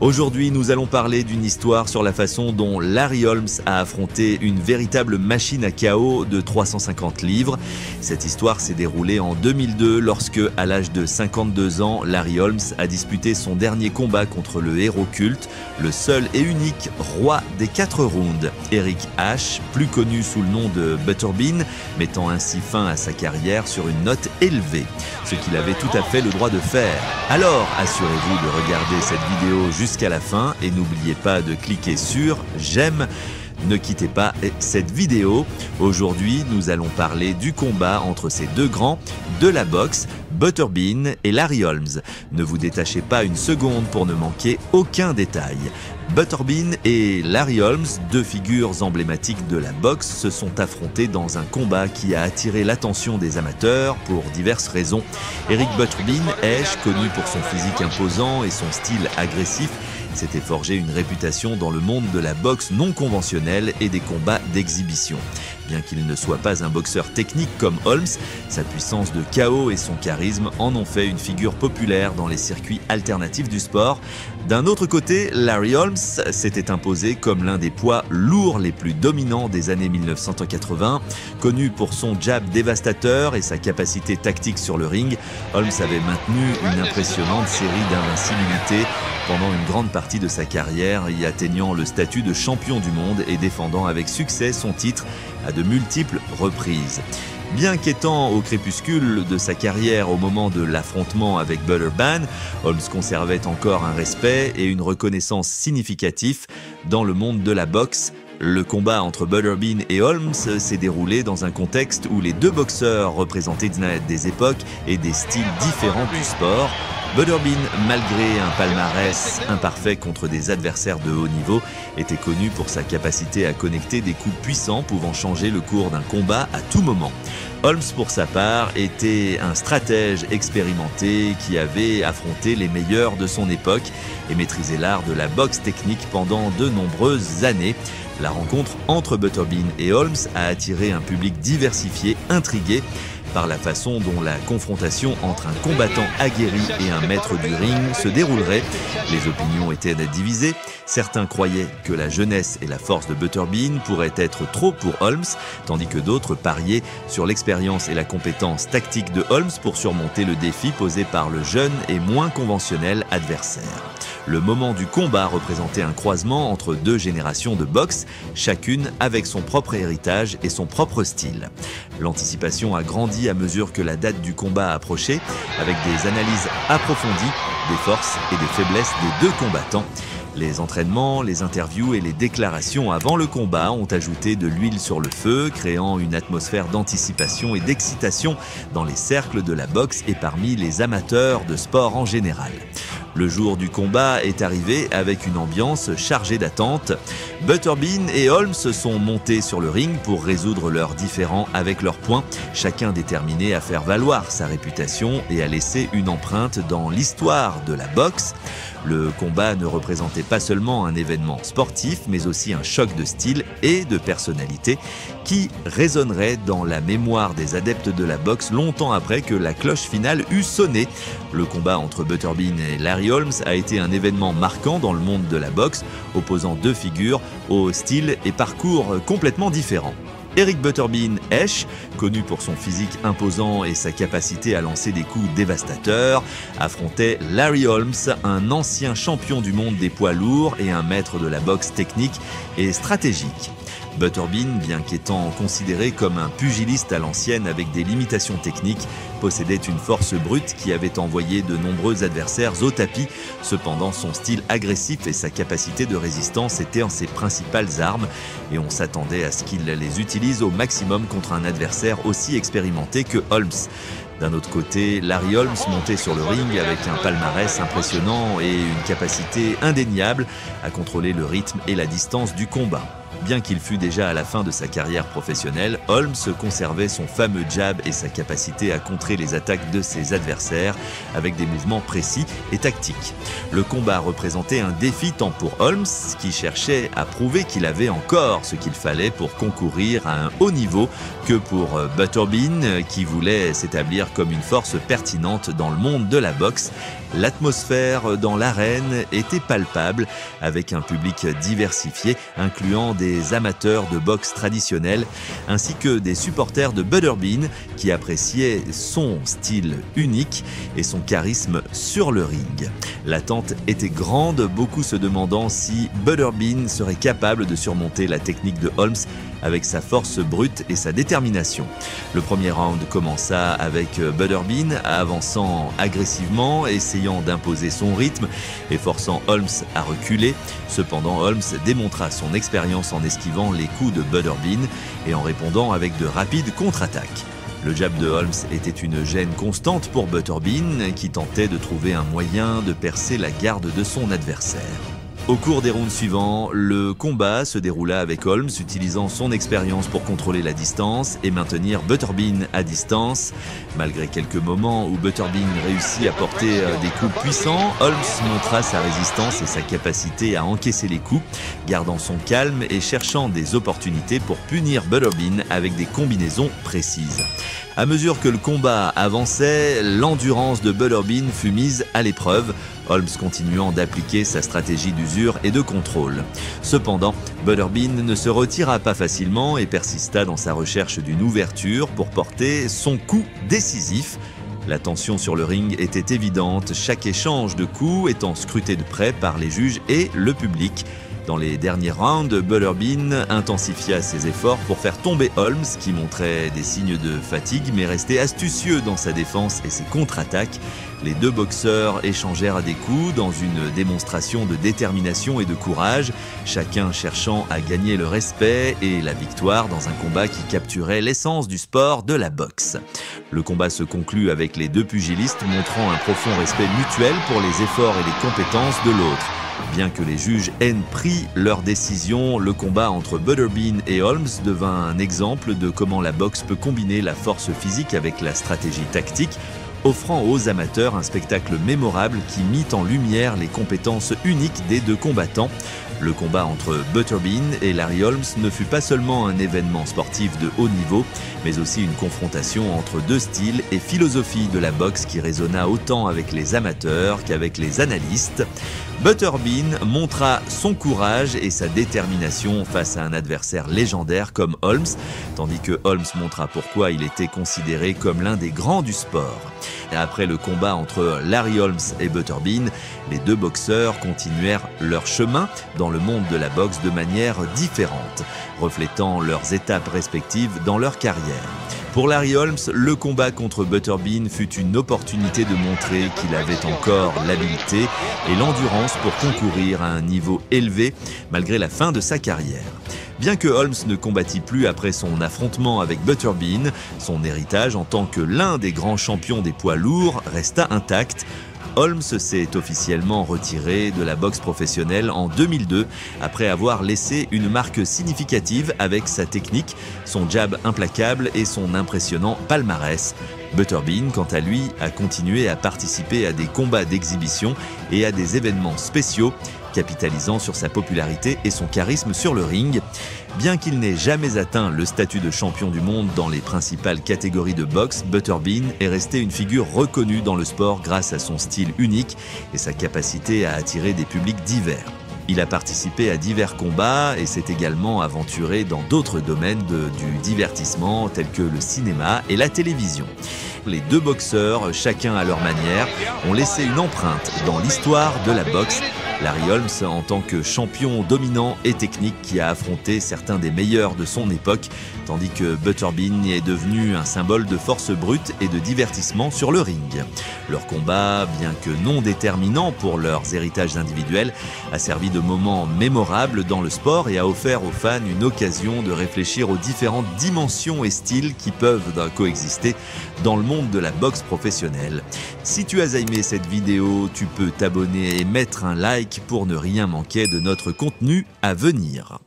Aujourd'hui, nous allons parler d'une histoire sur la façon dont Larry Holmes a affronté une véritable machine à chaos de 350 livres. Cette histoire s'est déroulée en 2002 lorsque, à l'âge de 52 ans, Larry Holmes a disputé son dernier combat contre le héros culte, le seul et unique roi des 4 rounds, Eric Ashe, plus connu sous le nom de Butterbean, mettant ainsi fin à sa carrière sur une note élevée, ce qu'il avait tout à fait le droit de faire. Alors, assurez-vous de regarder cette vidéo jusqu'à la fin et n'oubliez pas de cliquer sur j'aime. Ne quittez pas cette vidéo. Aujourd'hui, nous allons parler du combat entre ces deux grands de la boxe, Butterbean et Larry Holmes. Ne vous détachez pas une seconde pour ne manquer aucun détail. Butterbean et Larry Holmes, deux figures emblématiques de la boxe, se sont affrontés dans un combat qui a attiré l'attention des amateurs pour diverses raisons. Eric Butterbean, connu pour son physique imposant et son style agressif, s'était forgé une réputation dans le monde de la boxe non conventionnelle et des combats d'exhibition. Bien qu'il ne soit pas un boxeur technique comme Holmes, sa puissance de KO et son charisme en ont fait une figure populaire dans les circuits alternatifs du sport. D'un autre côté, Larry Holmes s'était imposé comme l'un des poids lourds les plus dominants des années 1980. Connu pour son jab dévastateur et sa capacité tactique sur le ring, Holmes avait maintenu une impressionnante série d'invincibilité pendant une grande partie de sa carrière, y atteignant le statut de champion du monde et défendant avec succès son titre à de multiples reprises. Bien qu'étant au crépuscule de sa carrière au moment de l'affrontement avec Butterbean, Holmes conservait encore un respect et une reconnaissance significatifs dans le monde de la boxe. Le combat entre Butterbean et Holmes s'est déroulé dans un contexte où les deux boxeurs représentaient des époques et des styles différents du sport. Butterbean, malgré un palmarès imparfait contre des adversaires de haut niveau, était connu pour sa capacité à connecter des coups puissants pouvant changer le cours d'un combat à tout moment. Holmes, pour sa part, était un stratège expérimenté qui avait affronté les meilleurs de son époque et maîtrisé l'art de la boxe technique pendant de nombreuses années. La rencontre entre Butterbean et Holmes a attiré un public diversifié, intrigué par la façon dont la confrontation entre un combattant aguerri et un maître du ring se déroulerait. Les opinions étaient divisées. Certains croyaient que la jeunesse et la force de Butterbean pourraient être trop pour Holmes, tandis que d'autres pariaient sur l'expérience et la compétence tactique de Holmes pour surmonter le défi posé par le jeune et moins conventionnel adversaire. Le moment du combat représentait un croisement entre deux générations de boxe, chacune avec son propre héritage et son propre style. L'anticipation a grandi à mesure que la date du combat approchait, avec des analyses approfondies des forces et des faiblesses des deux combattants. Les entraînements, les interviews et les déclarations avant le combat ont ajouté de l'huile sur le feu, créant une atmosphère d'anticipation et d'excitation dans les cercles de la boxe et parmi les amateurs de sport en général. Le jour du combat est arrivé avec une ambiance chargée d'attente. Butterbean et Holmes sont montés sur le ring pour résoudre leurs différends avec leurs poings, chacun déterminé à faire valoir sa réputation et à laisser une empreinte dans l'histoire de la boxe. Le combat ne représentait pas seulement un événement sportif, mais aussi un choc de style et de personnalité qui résonnerait dans la mémoire des adeptes de la boxe longtemps après que la cloche finale eut sonné. Le combat entre Butterbean et Larry Holmes a été un événement marquant dans le monde de la boxe, opposant deux figures au style et parcours complètement différents. Eric Butterbean, connu pour son physique imposant et sa capacité à lancer des coups dévastateurs, affrontait Larry Holmes, un ancien champion du monde des poids lourds et un maître de la boxe technique et stratégique. Butterbean, bien qu'étant considéré comme un pugiliste à l'ancienne avec des limitations techniques, possédait une force brute qui avait envoyé de nombreux adversaires au tapis. Cependant, son style agressif et sa capacité de résistance étaient ses principales armes et on s'attendait à ce qu'il les utilise au maximum contre un adversaire aussi expérimenté que Holmes. D'un autre côté, Larry Holmes montait sur le ring avec un palmarès impressionnant et une capacité indéniable à contrôler le rythme et la distance du combat. Bien qu'il fût déjà à la fin de sa carrière professionnelle, Holmes conservait son fameux jab et sa capacité à contrer les attaques de ses adversaires avec des mouvements précis et tactiques. Le combat représentait un défi tant pour Holmes, qui cherchait à prouver qu'il avait encore ce qu'il fallait pour concourir à un haut niveau, que pour Butterbean, qui voulait s'établir comme une force pertinente dans le monde de la boxe. L'atmosphère dans l'arène était palpable, avec un public diversifié, incluant des amateurs de boxe traditionnelle, ainsi que des supporters de Butterbean qui appréciaient son style unique et son charisme sur le ring. L'attente était grande, beaucoup se demandant si Butterbean serait capable de surmonter la technique de Holmes avec sa force brute et sa détermination. Le premier round commença avec Butterbean avançant agressivement, essayant d'imposer son rythme et forçant Holmes à reculer. Cependant, Holmes démontra son expérience en esquivant les coups de Butterbean et en répondant avec de rapides contre-attaques. Le jab de Holmes était une gêne constante pour Butterbean, qui tentait de trouver un moyen de percer la garde de son adversaire. Au cours des rounds suivants, le combat se déroula avec Holmes utilisant son expérience pour contrôler la distance et maintenir Butterbean à distance. Malgré quelques moments où Butterbean réussit à porter des coups puissants, Holmes montra sa résistance et sa capacité à encaisser les coups, gardant son calme et cherchant des opportunités pour punir Butterbean avec des combinaisons précises. À mesure que le combat avançait, l'endurance de Butterbean fut mise à l'épreuve, Holmes continuant d'appliquer sa stratégie d'usure et de contrôle. Cependant, Butterbean ne se retira pas facilement et persista dans sa recherche d'une ouverture pour porter son coup décisif. La tension sur le ring était évidente, chaque échange de coups étant scruté de près par les juges et le public. Dans les derniers rounds, Butterbean intensifia ses efforts pour faire tomber Holmes, qui montrait des signes de fatigue mais restait astucieux dans sa défense et ses contre-attaques. Les deux boxeurs échangèrent des coups dans une démonstration de détermination et de courage, chacun cherchant à gagner le respect et la victoire dans un combat qui capturait l'essence du sport de la boxe. Le combat se conclut avec les deux pugilistes montrant un profond respect mutuel pour les efforts et les compétences de l'autre. Bien que les juges aient pris leur décision, le combat entre Butterbean et Holmes devint un exemple de comment la boxe peut combiner la force physique avec la stratégie tactique, offrant aux amateurs un spectacle mémorable qui mit en lumière les compétences uniques des deux combattants. Le combat entre Butterbean et Larry Holmes ne fut pas seulement un événement sportif de haut niveau, mais aussi une confrontation entre deux styles et philosophies de la boxe qui résonna autant avec les amateurs qu'avec les analystes. Butterbean montra son courage et sa détermination face à un adversaire légendaire comme Holmes, tandis que Holmes montra pourquoi il était considéré comme l'un des grands du sport. Et après le combat entre Larry Holmes et Butterbean, les deux boxeurs continuèrent leur chemin dans le monde de la boxe de manière différente, reflétant leurs étapes respectives dans leur carrière. Pour Larry Holmes, le combat contre Butterbean fut une opportunité de montrer qu'il avait encore l'habileté et l'endurance pour concourir à un niveau élevé malgré la fin de sa carrière. Bien que Holmes ne combattit plus après son affrontement avec Butterbean, son héritage en tant que l'un des grands champions des poids lourds resta intact. Holmes s'est officiellement retiré de la boxe professionnelle en 2002 après avoir laissé une marque significative avec sa technique, son jab implacable et son impressionnant palmarès. Butterbean, quant à lui, a continué à participer à des combats d'exhibition et à des événements spéciaux, capitalisant sur sa popularité et son charisme sur le ring. Bien qu'il n'ait jamais atteint le statut de champion du monde dans les principales catégories de boxe, Butterbean est resté une figure reconnue dans le sport grâce à son style unique et sa capacité à attirer des publics divers. Il a participé à divers combats et s'est également aventuré dans d'autres domaines du divertissement tels que le cinéma et la télévision. Les deux boxeurs, chacun à leur manière, ont laissé une empreinte dans l'histoire de la boxe. Larry Holmes en tant que champion dominant et technique qui a affronté certains des meilleurs de son époque, tandis que Butterbean est devenu un symbole de force brute et de divertissement sur le ring. Leur combat, bien que non déterminant pour leurs héritages individuels, a servi de moment mémorable dans le sport et a offert aux fans une occasion de réfléchir aux différentes dimensions et styles qui peuvent coexister dans le monde de la boxe professionnelle. Si tu as aimé cette vidéo, tu peux t'abonner et mettre un like pour ne rien manquer de notre contenu à venir.